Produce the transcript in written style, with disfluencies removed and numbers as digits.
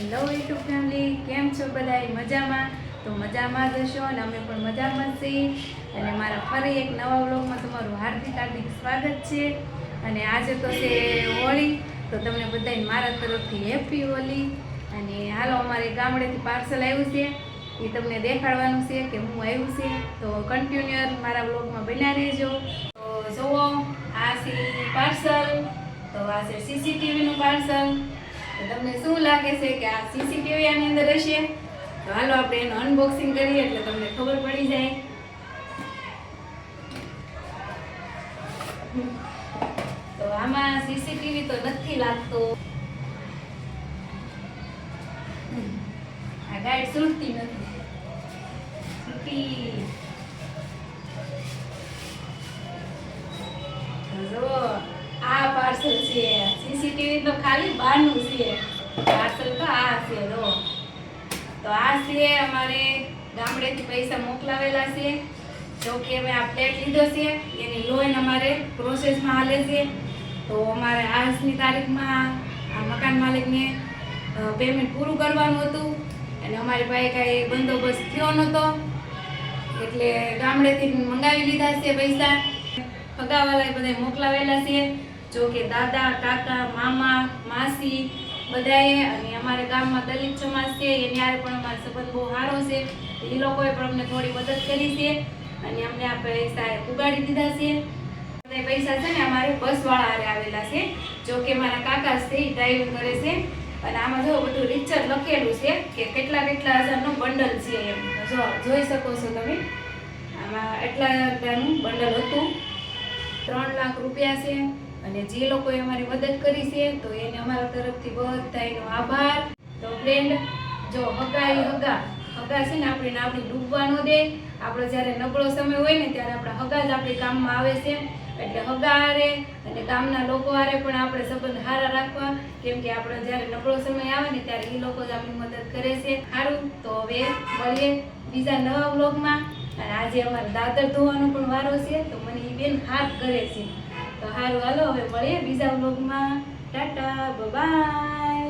Hello YouTube family, કેમ છો બધાય? મજામાં? તો મજામાં જ હશો અને અમે પણ મજામાં છીએ. અને મારા ફરી એક નવા વ્લોગમાં તમારું હાર્દિક હાર્દિક સ્વાગત છે. અને આજે તો છે હોળી, તો તમને બધાય મારા તરફથી હેપી હોળી. અને હાલો, અમારે ગામડેથી પાર્સલ આવ્યું છે, એ તમને દેખાડવાનું છે કે હું આવ્યું છે. તો કન્ટિન્યુઅર મારા વ્લોગમાં બન્યા રહેજો. તો જુઓ, આ છે પાર્સલ. તો આ છે સીસીટીવીનું પાર્સલ. તો તમને શું લાગે છે કે આ સીસીટીવી આની અંદર હશે? તો હાલો આપણે એનું અનબોક્સિંગ કરીએ એટલે તમને ખબર પડી જાય. તો આમાં સીસીટીવી તો નથી લાગતો. આ ગાઈડ છૂટતી નથી. જો આ પાર્સલ છે. સીસીટીવી તો ખાલી બહારનું છે, પાર્સલ તો આ છે. તો આ છે અમારે ગામડેથી પૈસા મોકલાવેલા છે. જો કે અમે આ ફ્લેટ લીધો છે, એની લોન અમારે પ્રોસેસમાં હાલે છે. તો અમારે આજની તારીખમાં આ મકાન માલિકને પેમેન્ટ પૂરું કરવાનું હતું અને અમારી પાસે કાંઈ બંદોબસ્ત થયો નહોતો, એટલે ગામડેથી મંગાવી લીધા છે પૈસા. ફગાવાળાએ બધા મોકલાવેલા છે. જો કે દાદા, કાકા, મામા, માસી બધાએ. અને અમારે ગામમાં દલિત સમાજ છે, એની હારે પણ અમારો સંબંધ બહુ સારો છે. એ લોકોએ પણ અમને થોડી મદદ કરી છે અને અમને આ પૈસા ઉગાડી દીધા છે. બધા પૈસા છે ને અમારે બસવાળા હારે આવેલા છે. જો કે મારા કાકા છે, એ ડ્રાઇવિંગ કરે છે. અને આમાં જો બધું રીચર લખેલું છે કે કેટલા કેટલા હજારનું બંડલ છે એમ. જો જોઈ શકો છો તમે, આમાં એટલા હજારનું બંડલ હતું. 3 લાખ રૂપિયા છે. અને જે લોકોએ અમારી મદદ કરી છે તો એને અમારા તરફથી બધાનો આભાર. તો ફ્રેન્ડ, જો હગા છે ને આપણે ડૂબવા ન દે. આપણો જ્યારે નબળો સમય હોય ને ત્યારે આપણા હગા જ આપણી કામમાં આવે છે. એટલે હગા હારે અને ગામના લોકો હારે પણ આપણે સંબંધ સારા રાખવા, કેમ કે આપણે જ્યારે નબળો સમય આવે ને ત્યારે એ લોકો જ આપણી મદદ કરે છે. સારું, તો હવે મળીએ બીજા નવા વ્લોગમાં. અને આજે અમારે દાદર ધોવાનો પણ વારો છે, તો મને એ બેન હાથ કરે છે. તો સારું, હાલો હવે મળીએ બીજા વ્લોગમાં. ટાટા, બાય.